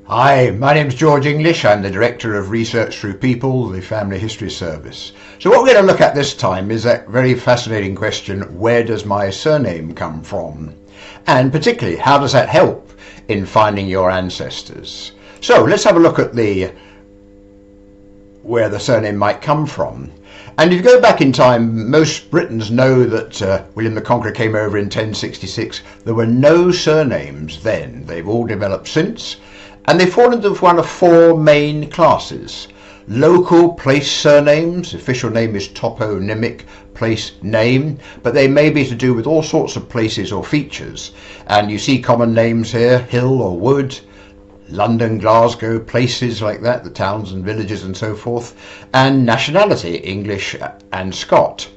Hi, my name's George English. I'm the Director of Research Through People, the Family History Service. So what we're going to look at this time is that very fascinating question, where does my surname come from? And particularly, how does that help in finding your ancestors? So let's have a look at where the surname might come from. And if you go back in time, most Britons know that William the Conqueror came over in 1066. There were no surnames then. They've all developed since. And they fall into one of four main classes. Local place surnames, official name is toponymic place name, but they may be to do with all sorts of places or features. And you see common names here, hill or wood, London, Glasgow, places like that, the towns and villages and so forth, and nationality, English and Scot.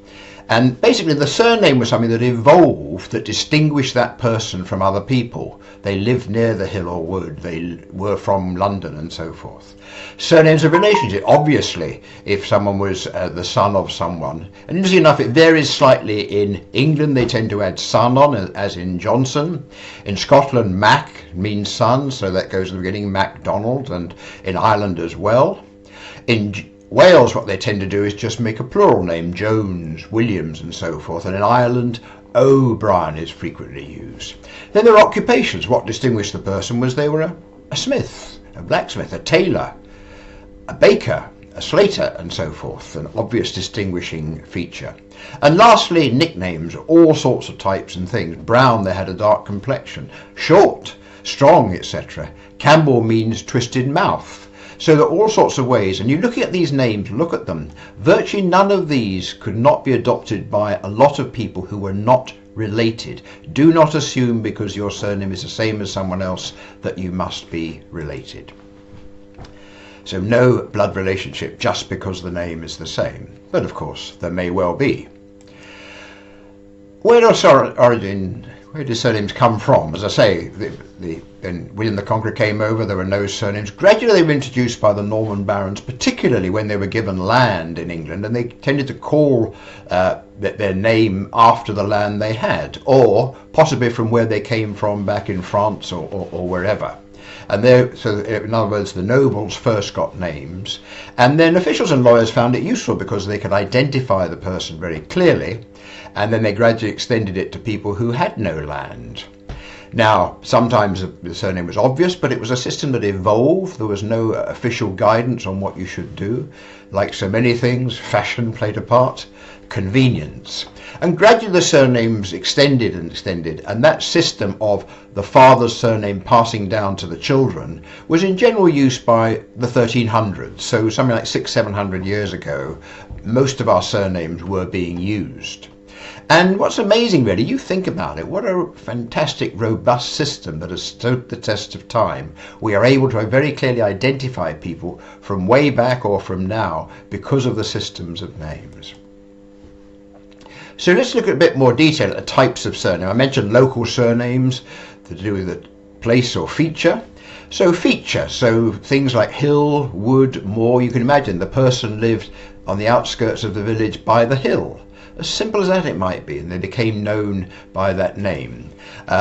And basically the surname was something that evolved that distinguished that person from other people. They lived near the hill or wood, they were from London and so forth. Surnames of relationship, obviously, if someone was the son of someone. And interesting enough, it varies slightly. In England, they tend to add son on, as in Johnson. In Scotland, Mac means son, so that goes in the beginning, MacDonald, and in Ireland as well. In Wales, what they tend to do is just make a plural name, Jones, Williams, and so forth. And in Ireland, O'Brien is frequently used. Then there are occupations. What distinguished the person was they were a smith, a blacksmith, a tailor, a baker, a slater, and so forth, an obvious distinguishing feature. And lastly, nicknames, all sorts of types and things. Brown, they had a dark complexion. Short, strong, etc. Campbell means twisted mouth. So there are all sorts of ways, and you're looking at these names, look at them. Virtually none of these could not be adopted by a lot of people who were not related. Do not assume because your surname is the same as someone else that you must be related. So no blood relationship just because the name is the same. But of course, there may well be. Where do surnames come from? As I say, when William the Conqueror came over, there were no surnames. Gradually they were introduced by the Norman barons, particularly when they were given land in England, and they tended to call their name after the land they had, or possibly from where they came from back in France or wherever. And so in other words, the nobles first got names, and then officials and lawyers found it useful because they could identify the person very clearly, and then they gradually extended it to people who had no land. Now, sometimes the surname was obvious, but it was a system that evolved. There was no official guidance on what you should do. Like so many things, fashion played a part, convenience. And gradually the surnames extended, and that system of the father's surname passing down to the children was in general use by the 1300s. So something like 600-700 years ago, most of our surnames were being used. And what's amazing really, you think about it, what a fantastic robust system that has stood the test of time. We are able to very clearly identify people from way back or from now because of the systems of names. So let's look at a bit more detail at the types of surname. I mentioned local surnames to do with a place or feature. So feature, so things like hill, wood, moor, you can imagine the person lived on the outskirts of the village by the hill. As simple as that it might be, and they became known by that name.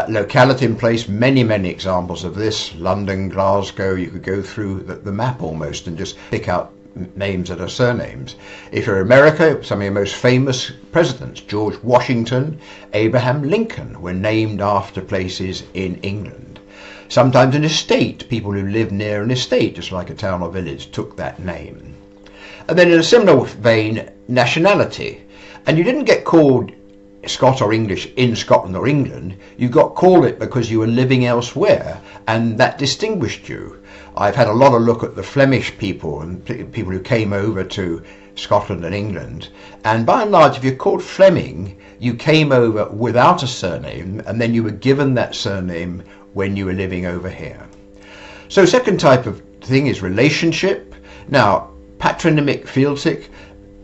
Locality and place, many examples of this. London, Glasgow, you could go through the map almost and just pick out names that are surnames. If you're America, some of your most famous presidents, George Washington, Abraham Lincoln, were named after places in England. Sometimes an estate, people who lived near an estate, just like a town or village, took that name. And then in a similar vein, nationality. And you didn't get called Scot or English in Scotland or England. You got called it because you were living elsewhere, and that distinguished you. I've had a lot of look at the Flemish people and people who came over to Scotland and England, and by and large, if you're called Fleming, you came over without a surname, and then you were given that surname when you were living over here. So second type of thing is relationship. Now, patronymic, fealtic,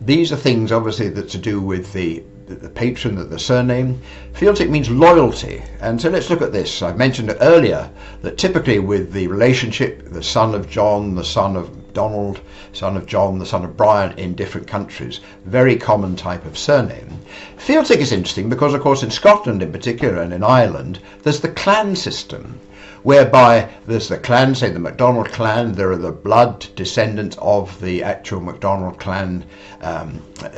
these are things obviously that to do with the patron, the surname. Fealtic means loyalty, and so let's look at this. I mentioned it earlier that typically with the relationship, the son of John, the son of Donald, son of John, the son of Brian in different countries, very common type of surname. Fealtic is interesting because of course in Scotland in particular and in Ireland there's the clan system, whereby there's the clan, say the MacDonald clan, there are the blood descendants of the actual MacDonald clan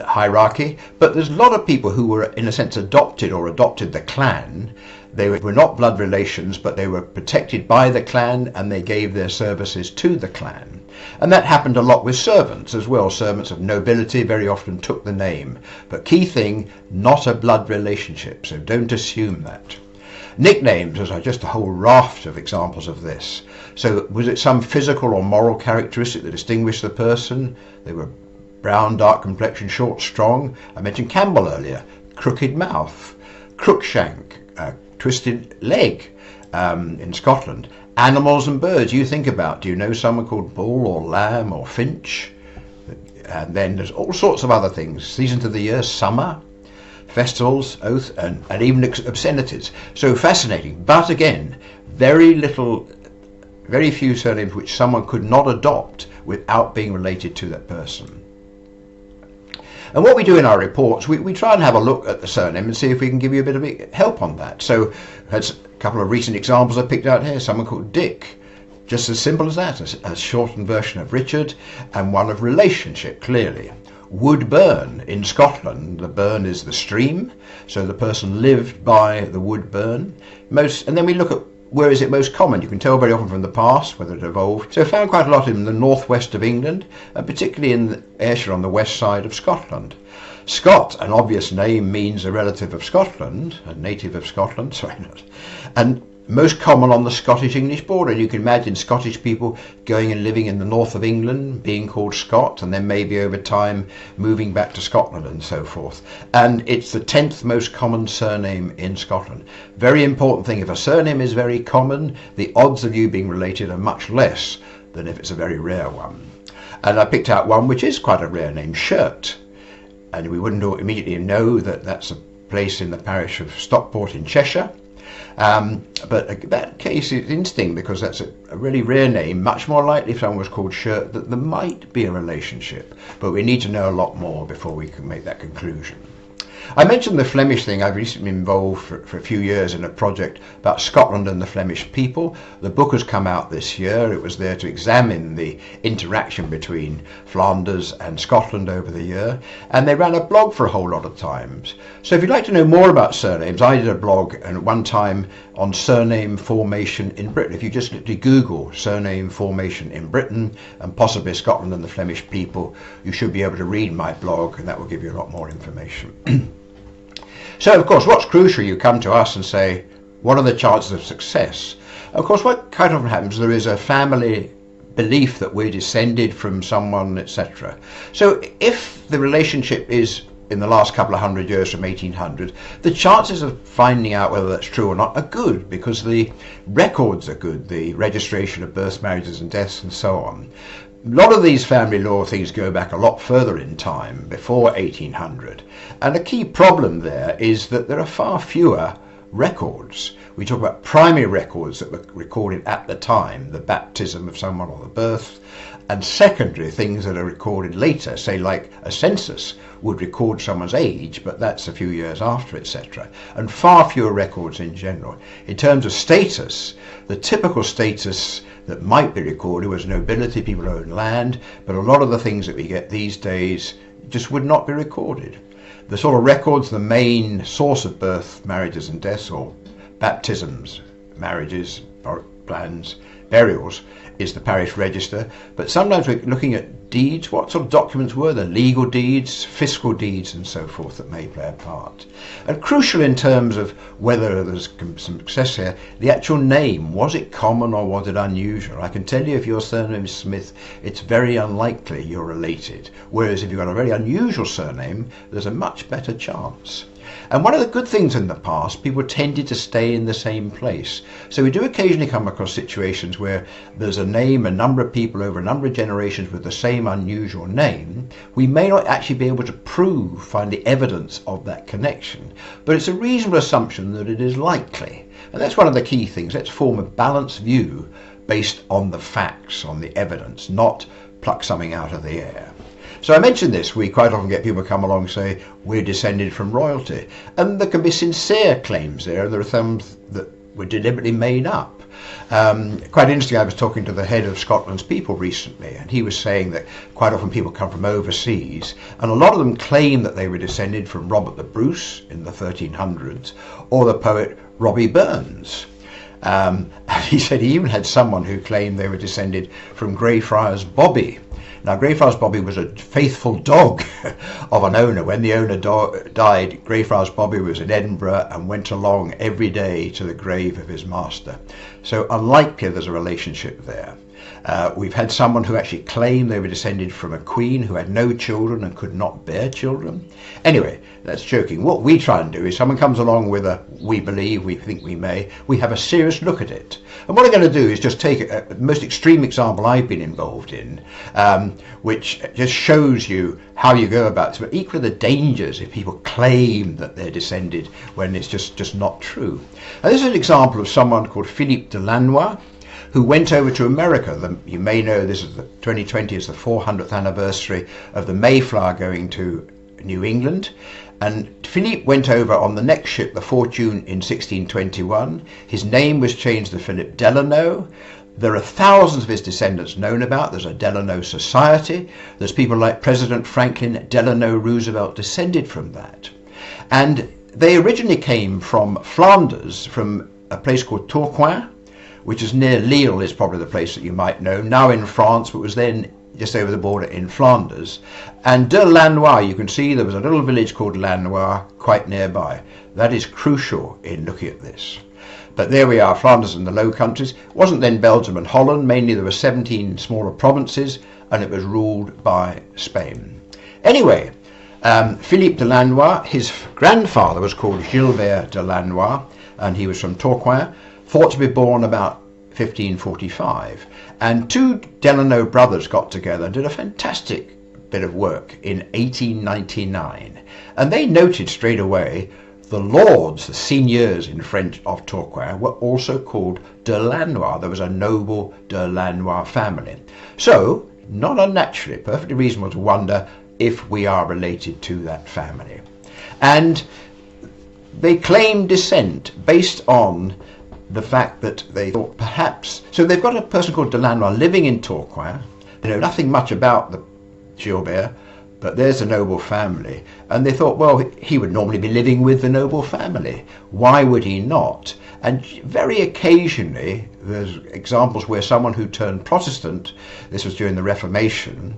hierarchy, but there's a lot of people who were in a sense adopted or adopted the clan. They were not blood relations, but they were protected by the clan and they gave their services to the clan. And that happened a lot with servants as well. Servants of nobility very often took the name. But key thing, not a blood relationship, so don't assume that. Nicknames, there's just a whole raft of examples of this. So was it some physical or moral characteristic that distinguished the person? They were brown, dark complexion, short, strong. I mentioned Campbell earlier. Crooked mouth, crookshank, twisted leg in Scotland. Animals and birds you think about. Do you know someone called bull or lamb or finch? And then there's all sorts of other things. Seasons of the year, summer, festivals, oath, and even obscenities. So fascinating. But again, very few surnames which someone could not adopt without being related to that person. And what we do in our reports, we try and have a look at the surname and see if we can give you a bit of help on that. So that's a couple of recent examples I picked out here. Someone called Dick, just as simple as that, a shortened version of Richard, and one of relationship, clearly. Woodburn in Scotland, the burn is the stream, so the person lived by the Woodburn. And then we look at where is it most common. You can tell very often from the past whether it evolved. So I found quite a lot in the northwest of England, and particularly in Ayrshire on the west side of Scotland. Scott, an obvious name, means a relative of Scotland, a native of Scotland, and most common on the Scottish-English border. You can imagine Scottish people going and living in the north of England, being called Scott, and then maybe over time moving back to Scotland and so forth. And it's the 10th most common surname in Scotland. Very important thing, if a surname is very common, the odds of you being related are much less than if it's a very rare one. And I picked out one which is quite a rare name, Shirt. And we wouldn't immediately know that that's a place in the parish of Stockport in Cheshire. But that case is interesting because that's a really rare name. Much more likely if someone was called Shirt that there might be a relationship, but we need to know a lot more before we can make that conclusion. I mentioned the Flemish thing. I've recently been involved for a few years in a project about Scotland and the Flemish people. The book has come out this year. It was there to examine the interaction between Flanders and Scotland over the year, and they ran a blog for a whole lot of times. So if you'd like to know more about surnames, I did a blog at one time on surname formation in Britain. If you just literally Google surname formation in Britain and possibly Scotland and the Flemish people, you should be able to read my blog, and that will give you a lot more information. So, of course, what's crucial, you come to us and say, what are the chances of success? Of course, what quite often happens, there is a family belief that we're descended from someone, etc. So if the relationship is in the last couple of hundred years from 1800, the chances of finding out whether that's true or not are good because the records are good, the registration of births, marriages and deaths and so on. A lot of these family law things go back a lot further in time, before 1800. And a key problem there is that there are far fewer records. We talk about primary records that were recorded at the time, the baptism of someone or the birth, and secondary things that are recorded later, say like a census would record someone's age, but that's a few years after, etc. And far fewer records in general. In terms of status, the typical status that might be recorded was nobility, people who own land, but a lot of the things that we get these days just would not be recorded. The sort of records, the main source of birth, marriages and deaths, or baptisms, marriages, plans, burials, is the parish register. But sometimes we're looking at deeds. What sort of documents were there? Legal deeds, fiscal deeds and so forth that may play a part. And crucial in terms of whether there's some success here, the actual name, was it common or was it unusual? I can tell you if your surname is Smith, it's very unlikely you're related. Whereas if you've got a very unusual surname, there's a much better chance. And one of the good things in the past, people tended to stay in the same place. So we do occasionally come across situations where there's a name, a number of people over a number of generations with the same unusual name. We may not actually be able to find the evidence of that connection, but it's a reasonable assumption that it is likely. And that's one of the key things. Let's form a balanced view based on the facts, on the evidence, not pluck something out of the air. So I mentioned this, we quite often get people come along and say, we're descended from royalty. And there can be sincere claims there, and there are some that were deliberately made up. Quite interesting, I was talking to the head of Scotland's People recently, and he was saying that quite often people come from overseas, and a lot of them claim that they were descended from Robert the Bruce in the 1300s, or the poet Robbie Burns. And he said he even had someone who claimed they were descended from Greyfriars Bobby. Now, Greyfriars Bobby was a faithful dog of an owner. When the owner died, Greyfriars Bobby was in Edinburgh and went along every day to the grave of his master. So unlikely there's a relationship there. We've had someone who actually claimed they were descended from a queen who had no children and could not bear children. Anyway, that's joking. What we try and do is someone comes along with a we believe, we think we may, we have a serious look at it. And what I'm going to do is just take the most extreme example I've been involved in, which just shows you how you go about it, but equally the dangers if people claim that they're descended when it's just not true. Now, this is an example of someone called Philippe de Lannoy, who went over to America. You may know this is the 2020 is the 400th anniversary of the Mayflower going to New England. And Philippe went over on the next ship, the Fortune, in 1621. His name was changed to Philip Delano. There are thousands of his descendants known about. There's a Delano Society. There's people like President Franklin Delano Roosevelt descended from that. And they originally came from Flanders, from a place called Tourcoing, which is near Lille, is probably the place that you might know, now in France, but was then just over the border in Flanders. And de Lannoy, you can see there was a little village called Lannoy quite nearby. That is crucial in looking at this. But there we are, Flanders and the Low Countries. It wasn't then Belgium and Holland. Mainly there were 17 smaller provinces, and it was ruled by Spain. Anyway, Philippe de Lannoy, his grandfather was called Gilbert de Lannoy, and he was from Tourcoing, thought to be born about 1545. And two Delano brothers got together and did a fantastic bit of work in 1899. And they noted straight away the lords, the seigneurs in French of Tourcoing, were also called de Lannoy. There was a noble de Lannoy family. So, not unnaturally, perfectly reasonable to wonder if we are related to that family. And they claim descent based on the fact that they thought perhaps, so they've got a person called de Lannoy living in Tourcoing. They know nothing much about the Gilbert, but there's a noble family, and they thought, well, he would normally be living with the noble family. Why would he not? And very occasionally there's examples where someone who turned Protestant, this was during the Reformation,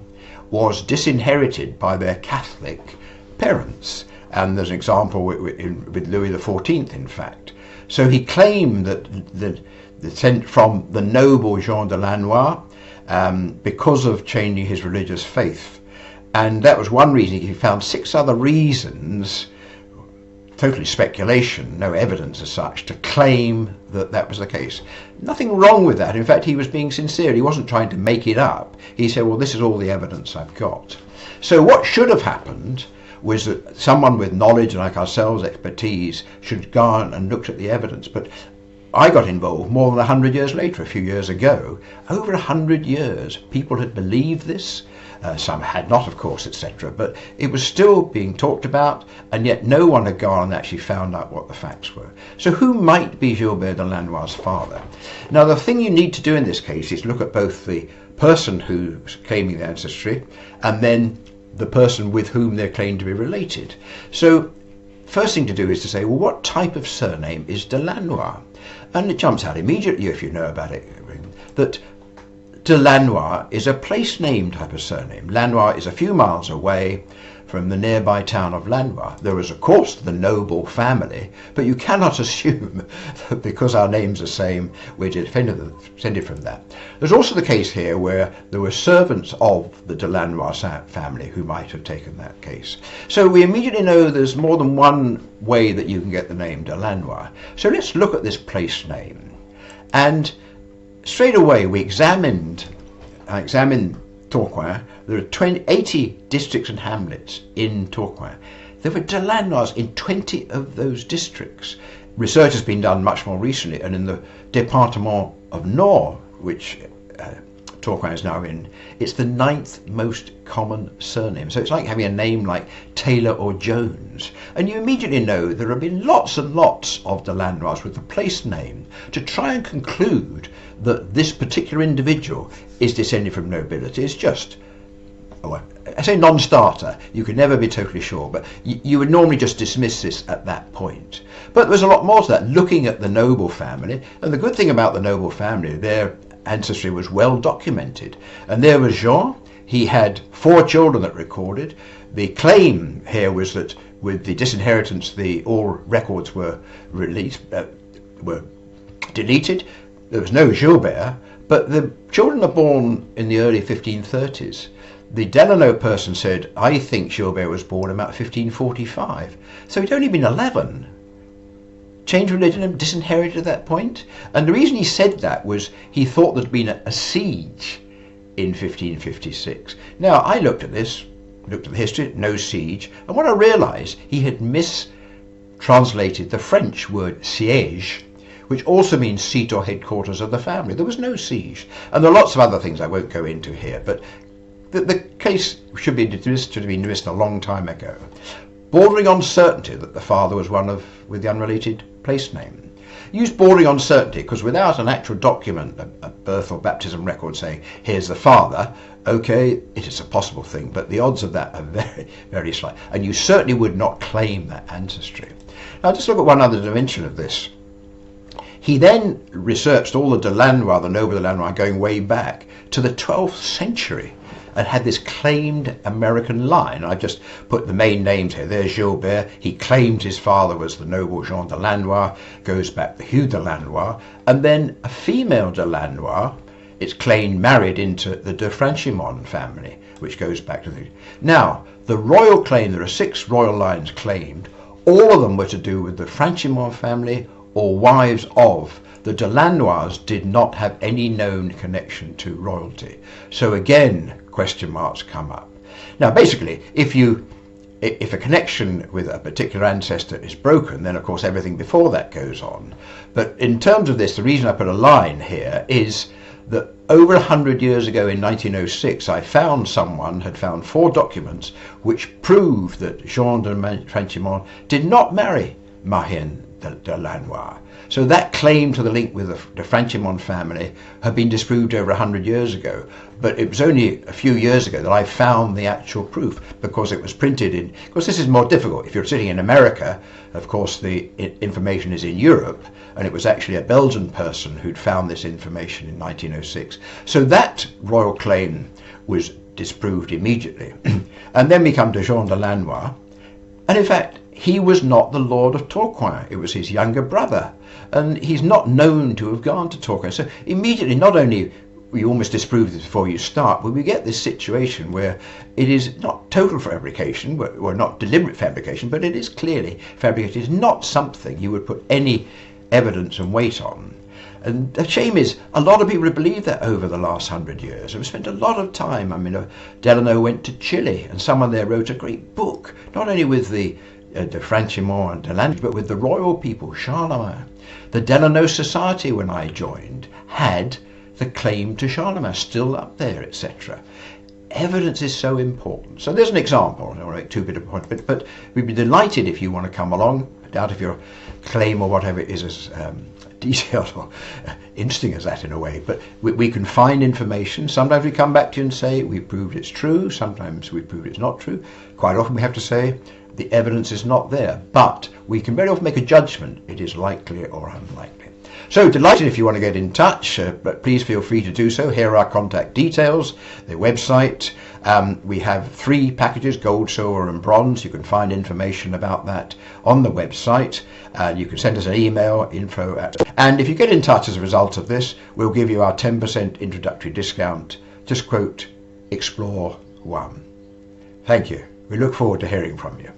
was disinherited by their Catholic parents. And there's an example with Louis XIV, in fact. So he claimed that the descent from the noble Jean de Lannoy because of changing his religious faith. And that was one reason. He found 6 other reasons, totally speculation, no evidence as such, to claim that that was the case. Nothing wrong with that. In fact, he was being sincere. He wasn't trying to make it up. He said, well, this is all the evidence I've got. So what should have happened was that someone with knowledge, like ourselves, expertise, should have gone and looked at the evidence. But I got involved more than 100 years later, a few years ago. Over 100 years, people had believed this. Some had not, of course, etc. But it was still being talked about, and yet no one had gone and actually found out what the facts were. So who might be Gilbert de Lannoy's father? Now, the thing you need to do in this case is look at both the person who's claiming the ancestry and then the person with whom they're claimed to be related. So first thing to do is to say, well, what type of surname is de Lannoy? And it jumps out immediately, if you know about it, that de Lannoy is a place name type of surname. Lannoy is a few miles away from the nearby town of Lannoy. There is, of course, the noble family, but you cannot assume that because our names are the same, we're descended from that. There's also the case here where there were servants of the de Lannoy family who might have taken that case. So we immediately know there's more than one way that you can get the name de Lannoy. So let's look at this place name. And straight away we examined Tourcoing. There are 80 districts and hamlets in Tourcoing. There were de Lannoys in 20 of those districts. Research has been done much more recently, and in the Département of Nord, which Tourcoing is now in, it's the 9th most common surname. So it's like having a name like Taylor or Jones. And you immediately know there have been lots and lots of de Lanois with the place name to try and conclude that this particular individual is descended from nobility. It's just, I say non-starter, you can never be totally sure, but you would normally just dismiss this at that point. But there's a lot more to that, looking at the noble family, and the good thing about the noble family, their ancestry was well documented. And there was Jean, he had 4 children that recorded. The claim here was that with the disinheritance, all records were were deleted. There was no Gilbert, but the children are born in the early 1530s. The Delano person said, I think Gilbert was born about 1545. So he'd only been 11. Changed religion and disinherited at that point. And the reason he said that was he thought there'd been a siege in 1556. Now, I looked at this, looked at the history, no siege. And what I realized, he had mistranslated the French word siège, which also means seat or headquarters of the family. There was no siege. And there are lots of other things I won't go into here, but the case should have been dismissed a long time ago, bordering on certainty that the father was one with the unrelated place name. Use bordering on certainty because without an actual document, a birth or baptism record saying, here's the father, okay, it is a possible thing, but the odds of that are very, very slight. And you certainly would not claim that ancestry. Now just look at one other dimension of this. He then researched all the de Lanois, the noble de Lanois, going way back to the 12th century. And had this claimed American line. I've just put the main names here. There's Gilbert. He claimed his father was the noble Jean de Lanois, goes back to Hugh de Lanois. And then a female de Lanois, it's claimed married into the de Franchimont family, which goes back to the... Now, the royal claim, there are 6 royal lines claimed. All of them were to do with the Franchimont family or wives of. The de Lanois did not have any known connection to royalty. So again, question marks come up. Now basically, if a connection with a particular ancestor is broken, then of course everything before that goes on. But in terms of this, the reason I put a line here is that over 100 years ago in 1906, I found someone had found 4 documents which proved that Jean de Franchimont did not marry Marianne de Lanois. So that claim to the link with the Franchimont family had been disproved over 100 years ago. But it was only a few years ago that I found the actual proof, because it was printed in, of course this is more difficult. If you're sitting in America, of course the information is in Europe, and it was actually a Belgian person who'd found this information in 1906. So that royal claim was disproved immediately. And then we come to Jean de Lanois, and in fact, he was not the Lord of Tourcoing, it was his younger brother. And he's not known to have gone to Tourcoing. So immediately, not only we almost disprove this before you start, but we get this situation where it is not total fabrication, or not deliberate fabrication, but it is clearly fabricated. It is not something you would put any evidence and weight on. And the shame is, a lot of people have believed that over the last 100 years. I've spent a lot of time. I mean, Delano went to Chile, and someone there wrote a great book, not only with the Franchimont and de Lanois, but with the royal people, Charlemagne. The Delano Society, when I joined, had the claim to Charlemagne still up there, etc. Evidence is so important. So there's an example. I don't want to make too big a point, but we'd be delighted if you want to come along. I doubt if your claim or whatever is as detailed or interesting as that in a way, but we can find information. Sometimes we come back to you and say we proved it's true. Sometimes we prove it's not true. Quite often we have to say the evidence is not there, but we can very often make a judgment. It is likely or unlikely. So delighted if you want to get in touch, but please feel free to do so. Here are our contact details, the website. We have 3 packages, gold, silver and bronze. You can find information about that on the website. You can send us an email, and if you get in touch as a result of this, we'll give you our 10% introductory discount. Just quote, Explore 1. Thank you. We look forward to hearing from you.